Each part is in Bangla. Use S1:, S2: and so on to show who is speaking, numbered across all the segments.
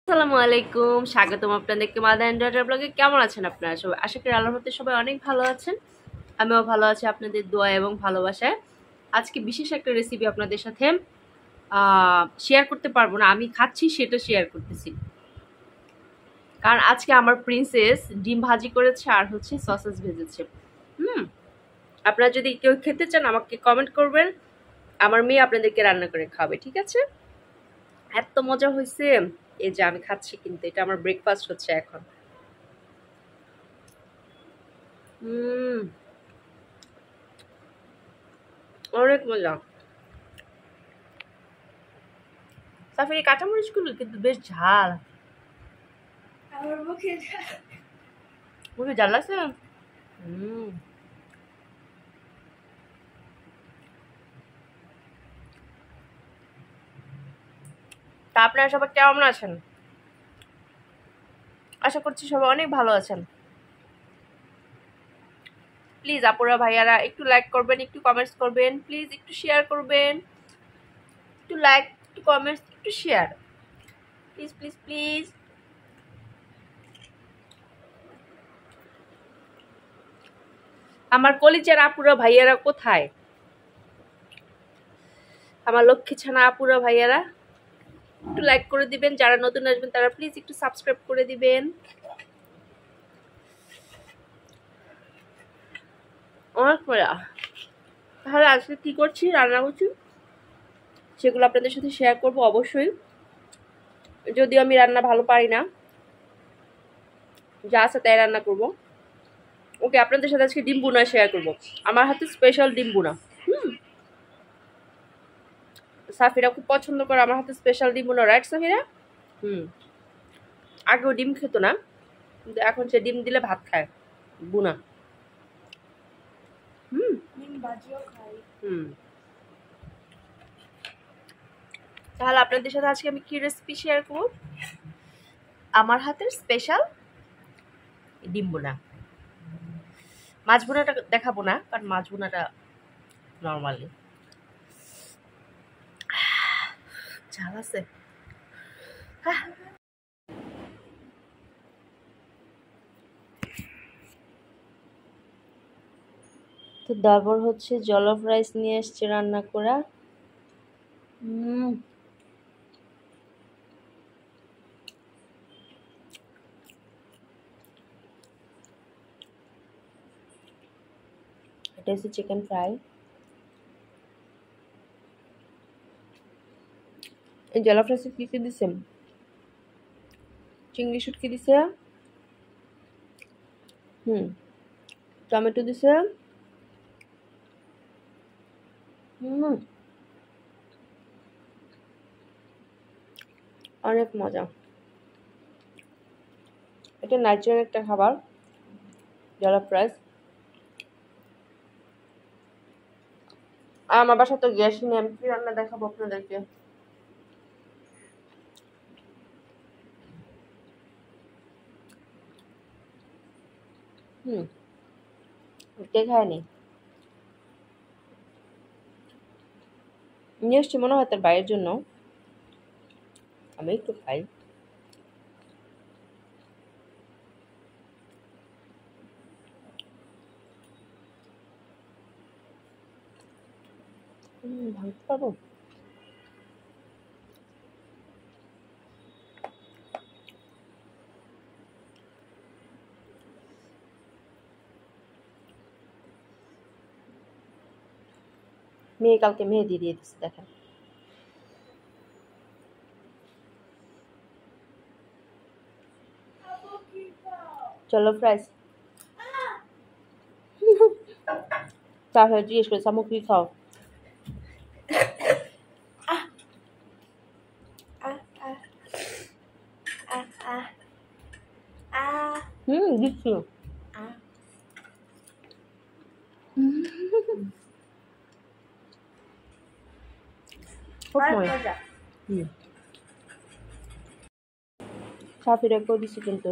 S1: আসসালামু আলাইকুম, স্বাগতম আপনাদেরকে মাদার এন্ড ডটার ব্লগে। কেমন আছেন আপনারা সবাই? আশা করি আল্লাহর রহমতে সবাই অনেক ভালো আছেন। আমিও ভালো আছি আপনাদের দোয়া এবং ভালোবাসায়। আজকে বিশেষ একটা রেসিপি আপনাদের সাথে শেয়ার করতে পারবো না, আমি খাচ্ছি সেটা শেয়ার করতেছি। কারণ আজকে আমার প্রিন্সেস ডিম ভাজি করেছে আর হচ্ছে সসেস ভেজেছে। আপনারা যদি কেউ খেতে চান আমাকে কমেন্ট করবেন, আমার মেয়ে আপনাদেরকে রান্না করে খাবে, ঠিক আছে? এত মজা হয়েছে। এই যে আমি খাচ্ছি, কিন্তু এটা আমার ব্রেকফাস্ট হচ্ছে এখন। অনেক মজা। তারপরে এই কাঁচামরিচগুলো কিন্তু বেশ ঝাল।
S2: আমার মুখে
S1: মুখে ঝাল লাগছে। হুম। তা আপনারা সবাই কেমন আছেন? আশা করছি সবাই অনেক ভালো আছেন। প্লিজ আপুরা ভাইয়ারা একটু লাইক করবেন, একটু কমেন্টস করবেন, প্লিজ একটু শেয়ার করবেন। একটু লাইক, একটু কমেন্টস, একটু শেয়ার, প্লিজ প্লিজ প্লিজ। আমার কলিজার আপুরা ভাইয়ারা কোথায়? আমার লক্ষ্মী ছানা আপুরা ভাইয়ারা একটু লাইক করে দিবেন, যারা নতুন আসবেন তারা প্লিজ একটু সাবস্ক্রাইব করে দিবেন। অনেক মজা। তাহলে আজকে কি করছি, রান্না করছি, সেগুলো আপনাদের সাথে শেয়ার করব অবশ্যই। যদিও আমি রান্না ভালো পারি না, যা আছে তাই রান্না করব। ওকে, আপনাদের সাথে আজকে ডিম বুনা শেয়ার করব, আমার হাতে স্পেশাল ডিম বুনা। সাফিরা খুব পছন্দ করে আমার হাতে স্পেশাল ডিম বুনা, রাইট সাফিরা? আগেও ডিম খেত না, কিন্তু এখন সে ডিম দিলে ভাত খায় বুনা।
S2: ডিম ভাজিও খাই।
S1: তাহলে আপনাদের সাথে আজকে আমি কি রেসিপি শেয়ার করব? আমার হাতের স্পেশাল ডিম বোনা। মাছ বোনাটা দেখাবো না, কারণ মাছ বোনাটা নর্মালি ঝাল আছে। তো তারপর হচ্ছে জলফ রাইস নিয়ে এসছে রান্না করা। এটা হচ্ছে চিকেন ফ্রাই। এই জলফ রাইসে কি কি দিছে? চিংড়ি শুটকি দিছে, টমেটো দিছে, অনেক মজা। এটা ন্যাচারাল একটা খাবার, জলফ রাইস। আর আমার বাসা তো গ্যাস নেই, আমি কি রান্না দেখাবো আপনাদেরকে? দেখায়নি। নিয়ে এসছি মনে হয় তার বাইরের জন্য, আমি একটু খাই। ভাঙতে পারবো? মেয়ে কালকে মেহেদি দিয়ে দিচ্ছে, দেখেন। চলো ফ্রাইস। তাহলে জিজ্ঞেস করে সামু কি খাও? দিচ্ছি। খুব মজা। সাফিরাকেও দিচ্ছি কিন্তু।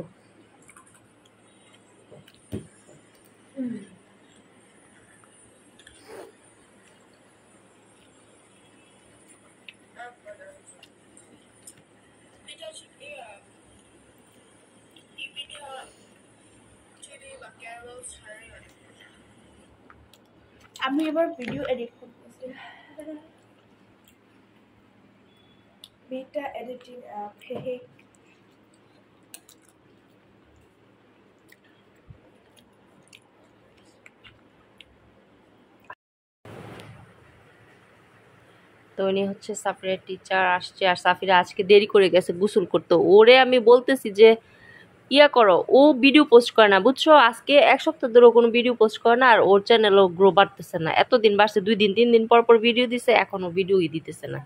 S2: আমি এবার ভিডিও এডিট করতেছি মেটা এডিটিং অ্যাপ হে
S1: তো উনি হচ্ছে সাফিরের টিচার আসছে, আর সাফিরা আজকে দেরি করে গেছে গোসল করতে। ওরে আমি বলতেছি যে ইয়া করো, ও ভিডিও পোস্ট করে না বুঝছো, আজকে 1 সপ্তাহ ধরে কোনো ভিডিও পোস্ট করে না, আর ওর চ্যানেলও গ্রো বাড়তেছে না। এতদিন বাড়ছে, 2 দিন 3 দিন পর পর ভিডিও দিছে, এখনো ভিডিওই দিতেছে না।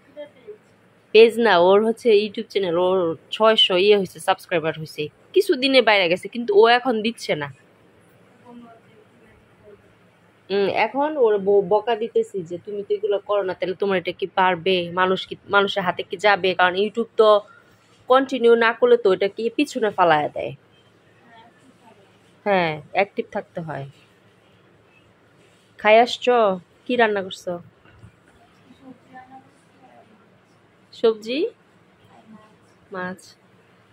S1: পেজ না, ওর হচ্ছে ইউটিউব চ্যানেল, ওর 600 ইয়ে হয়েছে, সাবস্ক্রাইবার হয়েছে, কিছুদিনে বাইরে গেছে, কিন্তু ও এখন দিচ্ছে না। এখন ওর বকা দিতেছি যে তুমি তো এগুলো করো না, তাহলে তোমার এটা কি পারবে, মানুষের হাতে কি যাবে, কারণ ইউটিউব তো কন্টিনিউ না করলে তো এটা কি পিছনে ফালায় দেয়। হ্যাঁ, অ্যাক্টিভ থাকতে হয়। খাই আসছো? কি রান্না করছো? সবজি, মাছ।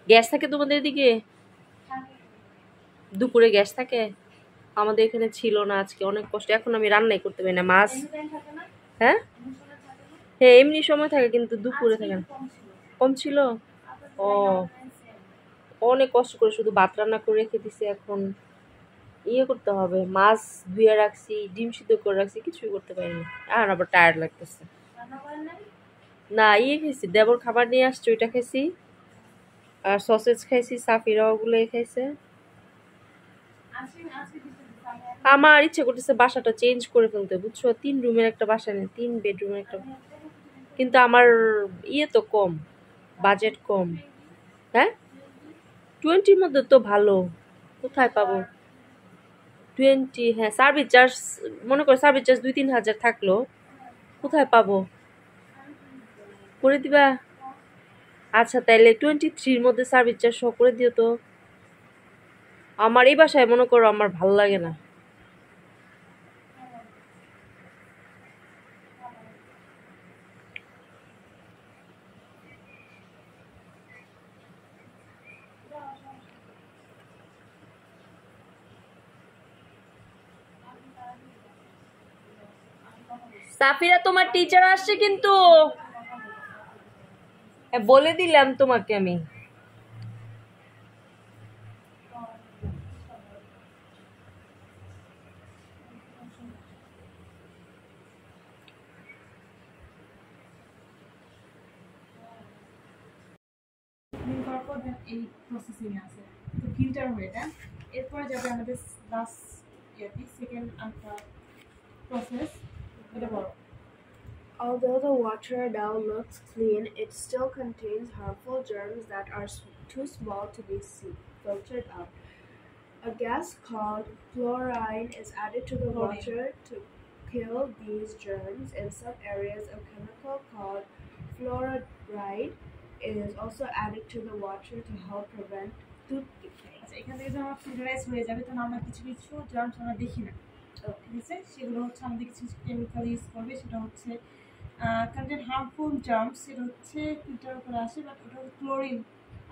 S1: গ্যাস থাকে তোমাদের এদিকে? দুপুরে গ্যাস থাকে? আমাদের এখানে ছিল না, আজকে অনেক কষ্ট, এখন আমি রান্নাই করতে পারি না। মাছ, হ্যাঁ হ্যাঁ এমনি সময় থাকে, কিন্তু দুপুরে থাকে না। কম ছিল? ও, অনেক কষ্ট করে শুধু ভাত রান্না করে রেখে দিছি, এখন ইয়ে করতে হবে, মাছ ধুয়ে রাখছি, ডিম সিদ্ধ করে রাখছি, কিছুই করতে পারিনি। আর আবার টায়ার্ড লাগতেছে। না, ইয়ে খাইছি, দেবর খাবার নিয়ে আসছে, ওইটা খাইছি, আর সসেজ খাইছি, সাফিরা ওগুলোই খাইছে। আমার ইচ্ছে করতেছে বাসাটা চেঞ্জ করে ফেলতে, বুঝছো, 3 রুমের একটা বাসা নেই, 3 বেডরুমের একটা, কিন্তু আমার ইয়ে তো কম, বাজেট কম। হ্যাঁ, 20-র মধ্যে তো ভালো, কোথায় পাবো 20? হ্যাঁ, সার্ভিস চার্জ, মনে করো সার্ভিস চার্জ 2-3 হাজার থাকলো, কোথায় পাবো? করে দিবা? আচ্ছা, তাইলে 23-র মধ্যে সার্ভিস চার্জ সহ করে দিও তো। আমার এই বাসায় মনে করো আমার ভালো লাগে না। সাফিরা, তোমার টিচার আসছে কিন্তু, বলে দিলাম তোমাকে আমি।
S3: করার পর দেন এই প্রসেসিং আছে, তো ফিল্টার হয়ে যায়, এরপরে যাবে আমাদের লাস্ট ইয়ারটি সেকেন্ড একটা প্রসেস, এটা বড়।
S2: Although the water now looks clean, it still contains harmful germs that are too small to be filtered out. A gas called fluorine is added to the water to kill these germs. In some areas, a chemical called fluoride is also added to the water to help prevent tooth decay.
S3: আচ্ছা, এখান থেকে যখন ফিল্টারাইজ হয়ে যাবে তখন আমরা কিছু কিছু জার্মস আমরা দেখি না, ঠিক আছে, সেগুলো হচ্ছে আমাদের কিছু কেমিক্যাল ইউজ করবে, সেটা হচ্ছে কন্টেন হার্মফুল জার্মস, সেটা হচ্ছে ফিল্টার করে আসে, বাট ওটা হচ্ছে ক্লোরিন,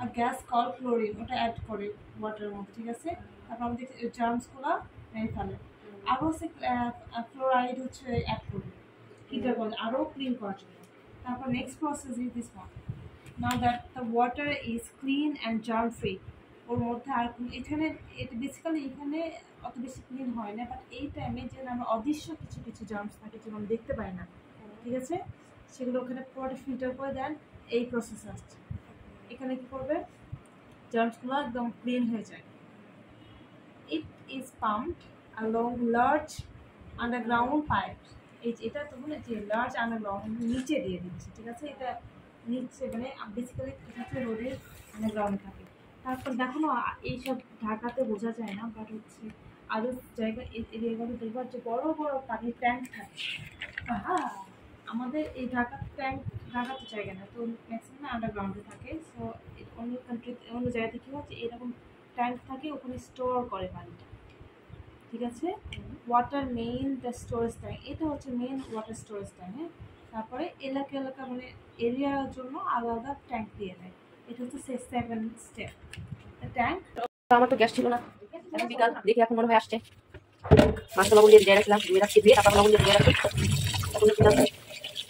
S3: আর গ্যাস কল ক্লোরিন, ওটা অ্যাড করে ওয়াটারের মধ্যে, ঠিক আছে, তারপর আমাদের জার্মসগুলো মেরে ফেলে। আরও হচ্ছে ফ্লোরাইড হচ্ছে অ্যাড করবে ফিল্টার করলে আরও ক্লিন করার জন্য। তারপর next process is this one, now that the water is clean and germ free. ওর মধ্যে আর এখানে এটা বেসিক্যালি এখানে অত বেশি ক্লিন হয় না, বাট এই টাইমে যে আমরা অদৃশ্য কিছু কিছু জার্মস থাকে যেগুলো আমরা দেখতে পাই না, ঠিক আছে, সেগুলো ওখানে পুরোটা ফিল্টার করে দেন। এই প্রসেস আসছে, এখানে কী করবে, জার্মসগুলো একদম ক্লিন হয়ে যায়। It is pumped along large underground pipe. এটা তখন যে লার্জ আন্ডারগ্রাউন্ড নিচে দিয়ে দিচ্ছে, ঠিক আছে, এটা নিচে মানে বেসিক্যালি এটা হচ্ছে রোডের আন্ডারগ্রাউন্ডে থাকে। তারপর দেখো না, এইসব ঢাকাতে বোঝা যায় না, বাট হচ্ছে আরও জায়গায় এরিয়াগুলো দেখবার যে বড় বড় পানির ট্যাঙ্ক থাকে। হ্যাঁ, আমাদের এই ঢাকার ট্যাঙ্ক ঢাকাতে জায়গা না, তো ম্যাক্সিমাম আন্ডারগ্রাউন্ডে থাকে। সো অন্য কান্ট্রিতে অন্য জায়গাতে কী হচ্ছে, এরকম ট্যাঙ্ক থাকে, ওখানে স্টোর করে পানিটা, ঠিক আছে। Water main the storage tank, এটা হচ্ছে মেইন ওয়াটার স্টোরেজ ট্যাঙ্ক। হ্যাঁ, তারপরে এলাকা এলাকা মানে এরিয়ার জন্য আলাদা ট্যাঙ্ক দিয়ে দেয়। এটা হচ্ছে 7 স্টেপ ট্যাঙ্ক।
S1: আমার তো গ্যাস ছিল না, এখন বিকাল, দেখি এখন মনে হয় আসছে। মাছটা লবণ দিয়ে রাখছিলাম, ধুয়ে রাখছি, ধুয়ে তারপর লবণ দিয়ে রাখছি। এখন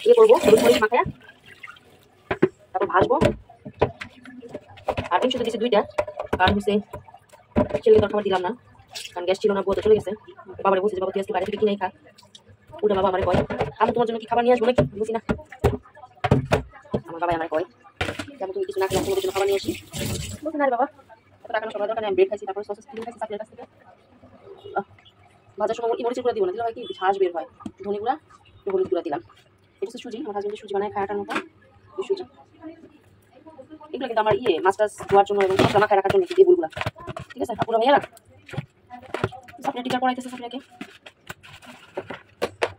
S1: ইয়ে করবো, হলুদ মরিচ মাখায়া তারপর ভাজবো। আর ডিম শুধু দিয়েছি 2টা, কারণ হচ্ছে ছেলেকে তোর খাবার দিলাম না, কারণ গ্যাস ছিল না, বউ তো চলে গেছে। বাবারে বলছে যে বাবা তুই আজকে বাইরে থেকে কিনেই খা। ওটা বাবা আমার কয় আমি তোমার জন্য কি খাবার নিয়ে আসবো নাকি, বুঝি না। আমার বাবা আমার কয় যেমন তুমি কিছু না খেলে তোমার জন্য খাবার নিয়ে আসি, বলছি না রে বাবা এত টাকা সবার দরকার নেই, আমি ব্রেড খাইছি, তারপরে সসেস কিনে খাইছি চাকরির কাছ থেকে। ভাজার সময় মরিচের গুঁড়া দিব না, দিলে হয় কি ঝাঁস বের হয়। ধনে গুঁড়া একটু হলুদ গুঁড়া দিলাম। এটা হচ্ছে সুজি, আমার হাজবেন্ডের সুজি বানায় খায় আটার মতো, এই সুজি। এগুলো কিন্তু আমার মাছ টাছ ধোয়ার জন্য এবং মশলা মাখায় রাখার জন্য এই বুলগুলা, ঠিক আছে। আপুরা ভাইয়ারা সাপড়ে টিকা করাইতেছে, সাপড়াকে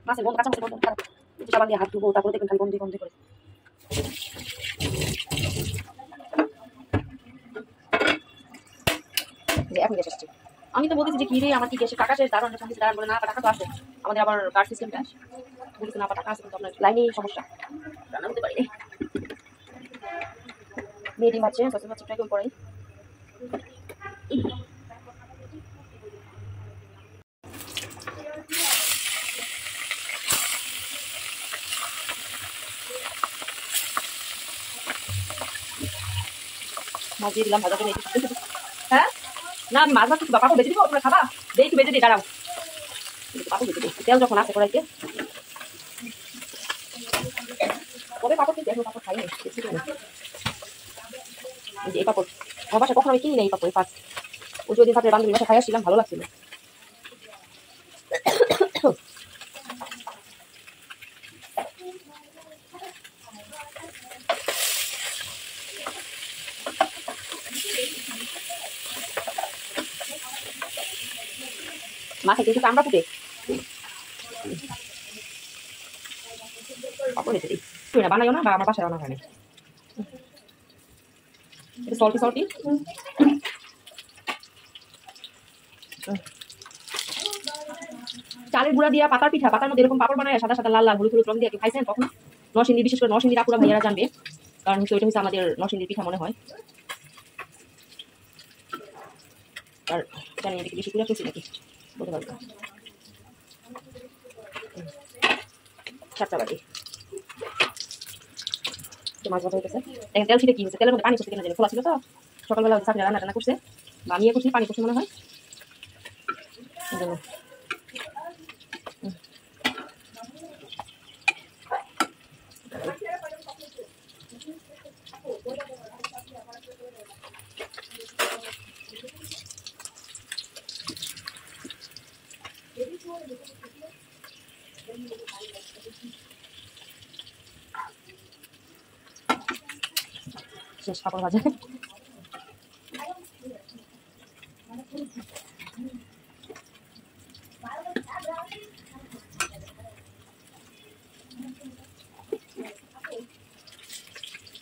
S1: মাছের বন্ধ, কাঁচা মাছের বন্ধ খারাপ, সাবান দিয়ে হাত ধুবো, তারপরে দেখবেন খালি বন্ধ বন্ধ করে। এখন গ্যাস আসছে, আমি তো বলতেছি যে কি রে আমার কি গ্যাসের টাকা শেষ, দাঁড়ান দাঁড়ান বলে না টাকা তো আসে আমাদের, আবার কার্ড সিস্টেমটা আসে, বলতেছে না টাকা আছে কিন্তু আপনার লাইনেই সমস্যা, রান্না করতে পারিনি। মেয়ে ডিম বাচ্চা সসেজ বাচ্চা ট্রাই করে মাছ দিয়ে দিলাম ভাজা করে। হ্যাঁ না আমি মাছ ভাজ কিছু পাপড় বেঁচে দিব, তোমরা খাবা, দিয়ে একটু বেঁচে দিই, দাঁড়াও পাপড় বেঁচে দিই, তেল যখন আসে কড়াইতে। কবে পাপড় খেতে, এখন পাপড় খাইনি, এই পাপড় আমার বাসায় কখন আমি কিনি না এই পাপড়, ফার্স্ট ওই যে ওই দিন পাপড়ের বান্ধবীর বাসায় খাই আসছিলাম, ভালো লাগছিল। মাছে কিন্তু চামড়া ফুটে, পাপড় বেঁচে দিই, তুই না বানাইও না, বা আমার বাসায় রান্না হয় না। সল্টি সল্টি চালের গুঁড়া দিয়া পাতার পিঠা, পাতার মধ্যে এরকম পাপড় বানায় সাদা সাদা লাল লাল হলুদ হলুদ রং দিয়ে খাইছেন কখনো? নরসিংদী, বিশেষ করে নরসিংদীর আপুরা ভাইয়ারা জানবে, কারণ হচ্ছে ওইটা হচ্ছে আমাদের নরসিংদীর পিঠা মনে হয়। আর জানি এদিকে বেশি পুরা চলছে নাকি বলতে পারবো, 7টা বাজে। মাছ ভাজা হইতেছে, দেখেন তেল ছিটে কি হচ্ছে, তেলের মধ্যে পানি করছে কেন জানি, খোলা ছিল তো সকালবেলা সাথে রান্না টান্না করছে, বা আমি করছি পানি করছে মনে হয়, এই জন্য। শেষ পাপড় ভাজা।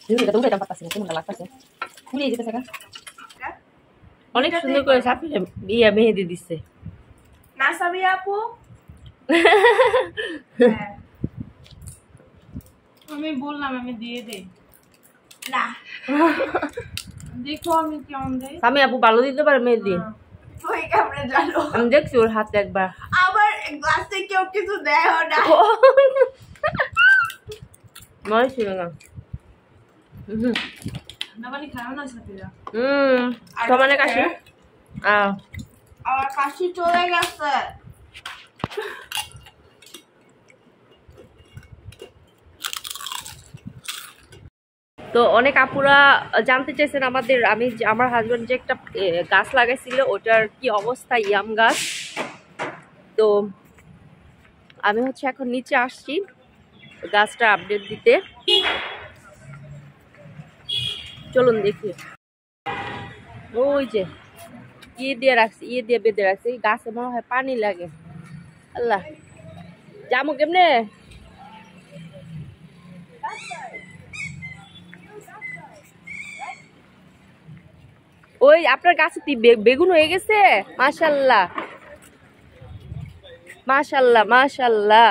S1: এটা তো উঠাইতাম পারতাছি না, কেমন লাগতেছে, ফুলিয়ে যেতেছে গা। অনেক সুন্দর করে সাফিয়া বিয়া মেহেদি দিচ্ছে
S2: না সাবিয়া আপু।
S3: আমি বললাম আমি দিয়ে দেই
S2: না
S3: দেখো আমি কেমন দেই।
S1: আমি আপু ভালো দিতে পারে মেহেদি,
S2: তুই কেমনে জানো?
S1: আমি দেখছি ওর হাতে একবার,
S2: আবার গ্লাস থেকে কেউ কিছু দেয় না।
S1: মনে ছিল না।
S3: না মানে খাও না সাথীরা।
S1: সমানে কাশি,
S2: আমার কাশি চলে গেছে।
S1: তো অনেক আপুরা জানতে চাইছেন আমাদের, আমার হাজবেন্ড যে একটা গাছ লাগাইছিল ওটার কি অবস্থা, ইয়াম গাছ। তো আমি হচ্ছে এখন নিচে আসছি গাছটা আপডেট দিতে, চলুন দেখি। ওই যে ইয়ে দিয়ে রাখছি, ইয়ে দিয়ে বেঁধে রাখছি, গাছে মনে হয় পানি লাগে। আল্লাহ যাবো কেমনে, ওই আপনার গাছে বেগুন হয়ে গেছে, মাশাআল্লাহ মাশাআল্লাহ মাশাআল্লাহ।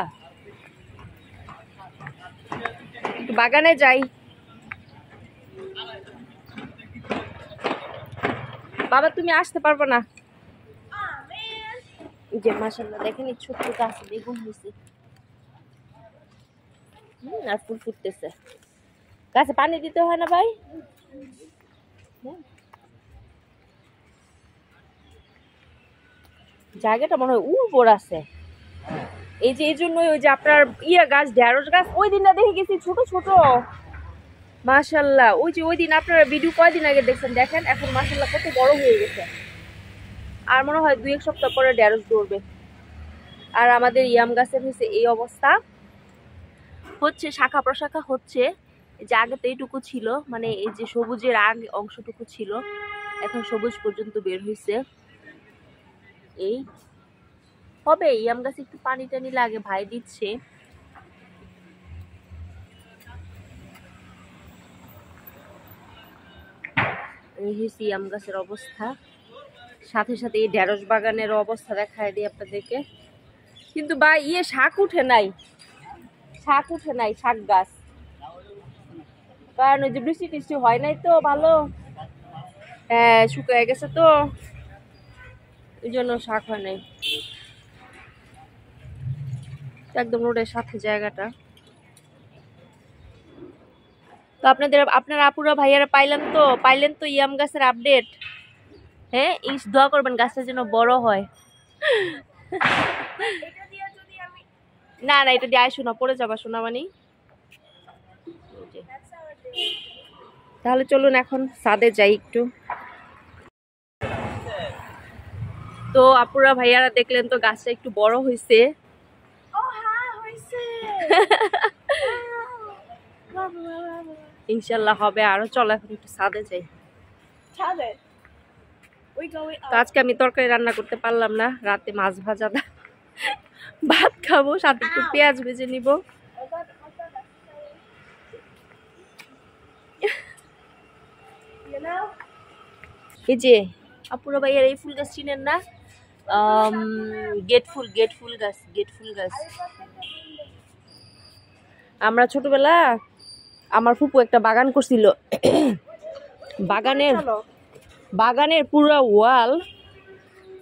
S1: একটু বাগানে যাই, বাবা তুমি আসতে পারবো না, যে মাশাআল্লাহ দেখেন এই ছোট্ট গাছে বেগুন হয়েছে। আর ফুল ফুটতেছে। গাছে পানি দিতে হয় না ভাই? জায়গাটা মনে হয় উর্বর আছে। এই যে এই জন্যই ওই যে আপনার গাছ, ঢেঁড়স গাছ ওই দিন না দেখে গেছি ছোট ছোট, মাশাআল্লাহ। ওই যে ওই দিন আপনারা ভিডিও কয়দিন আগে দেখছেন, দেখেন এখন মাশাআল্লাহ কত বড় হয়ে গেছে। আর মনে হয় 2-1 সপ্তাহ পরে ঢেঁড়স ধরবে। আর আমাদের ইয়াম গাছের হচ্ছে এই অবস্থা, হচ্ছে শাখা প্রশাখা হচ্ছে। যে আগে তো এইটুকু ছিল, মানে এই যে সবুজের আগে অংশটুকু ছিল, এখন সবুজ পর্যন্ত বের হয়েছে। এই হবে ইয়াম গাছে একটু পানি টানি লাগে, ভাই দিচ্ছে। এই হচ্ছে ইয়াম গাছের অবস্থা। সাথে সাথে এই ঢেঁড়স বাগানের অবস্থা দেখায় দিই আপনাদেরকে। কিন্তু ভাই শাক উঠে নাই, শাক উঠে নাই, শাক গাছ। কারণ ওই যে বৃষ্টি টিষ্টি হয় নাই তো ভালো, হ্যাঁ শুকিয়ে গেছে তো, এই জন্য শাক হয় নাই। একদম রোডের সাথে জায়গাটা। তো আপনার আপুরা ভাইয়ারা পাইলেন তো ইয়াম গাছের আপডেট। হ্যাঁ দোয়া করবেন গাছটা যেন বড় হয়। না না এটা দিয়ে আয়, শোনা পড়ে যাবা শোনা মানি। তাহলে চলুন এখন ছাদে যাই একটু। তো আপুরা ভাইয়ারা দেখলেন তো গাছটা একটু বড় হয়েছে। ইনশাল্লাহ হবে আরো। চলো এখন একটু ছাদে যাই। তো আজকে আমি তরকারি রান্না করতে পারলাম না, রাতে মাছ ভাজা ভাত খাবো, সাথে একটু পেঁয়াজ ভেজে নিব। এই যে আপুরা ভাইয়ার এই ফুল গাছ চিনেন না? গেট ফুল গাছ। আমরা ছোটবেলা আমার ফুপু একটা বাগান করছিল। বাগানের পুরো ওয়াল,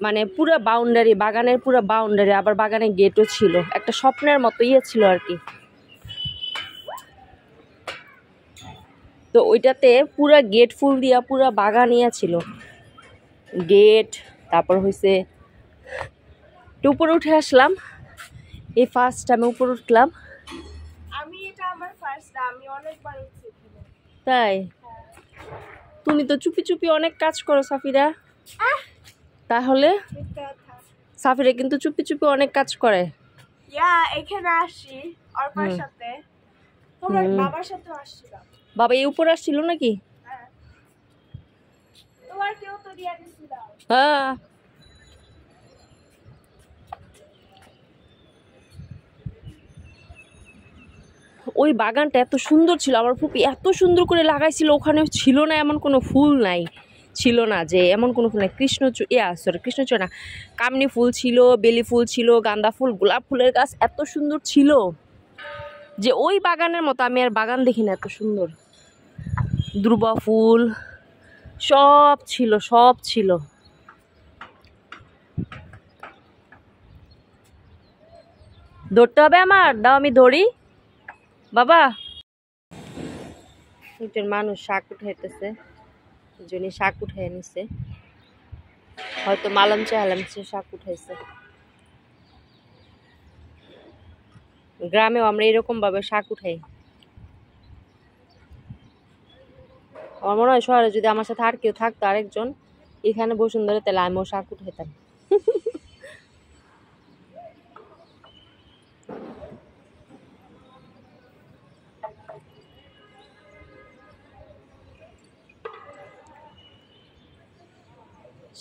S1: মানে পুরো বাউন্ডারি, বাগানের পুরো বাউন্ডারি, আবার বাগানে গেটও ছিল। একটা স্বপ্নের মতো ছিল আর কি। তো ওইটাতে পুরা গেট ফুল দিয়া পুরা বাগান ছিল। গেট, তারপর হয়েছে উপরে উঠে আসলাম। এই ফার্স্ট আমি উপরে উঠলাম। তাই তুমি তো চুপি চুপি অনেক কাজ করো সাফিরা। তাহলে সাফিরা কিন্তু চুপি চুপি অনেক কাজ করে।
S2: এখানে আসি অর্পার সাথে, তোমার বাবার সাথে আসছিলাম।
S1: বাবা এই উপরে আসছিল নাকি?
S2: তোমার কেউ তো দিয়া দিছিল।
S1: হ্যাঁ ওই বাগানটা এত সুন্দর ছিল, আমার ফুপি এত সুন্দর করে লাগাইছিল। ওখানে ছিল না এমন কোনো ফুল নাই, ছিল না যে এমন কোনো ফুল নাই। কৃষ্ণচূড়া না, কামনি ফুল ছিল, বেলি ফুল ছিল, গাঁদা ফুল, গোলাপ ফুলের গাছ এত সুন্দর ছিল যে ওই বাগানের মতো আমি আর বাগান দেখি না এত সুন্দর। দুর্বা ফুল সব ছিল। ধরতে হবে আমার, দাও আমি ধরি বাবা। একজন মানুষ শাক উঠাইতেছে, জন্য শাক উঠাই নিছে, হয়তো মালাম চাহালামছে শাক উঠাইছে। গ্রামেও আমরা এরকম ভাবে শাক উঠাই। আমার মনে হয় শহরে যদি আমার সাথে আর কেউ থাকতো, আরেকজন এখানে বসুন্ধরা, তাহলে আমিও শাক উঠাইতাম।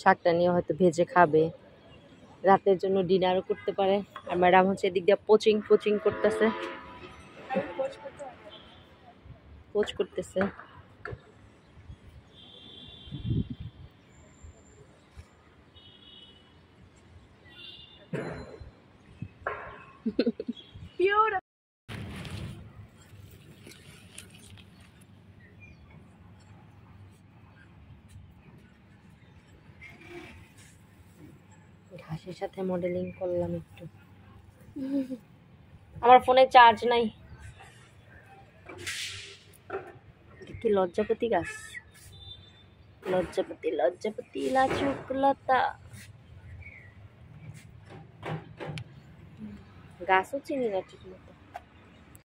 S1: শাকটা নিয়ে হয়তো ভেজে খাবে, রাতের জন্য ডিনারও করতে পারে। আর ম্যাডাম হচ্ছে এদিক দিয়ে কোচিং করতেছে, কোচ করতেছে। ঘাসের সাথে মডেলিং করলাম একটু। আমার ফোনে চার্জ নাই। কি লজ্জাপতি গাছ, লজ্জাপতি লজ্জাপতি লাচুক লতা। গাছও চিনি না ঠিক মতো।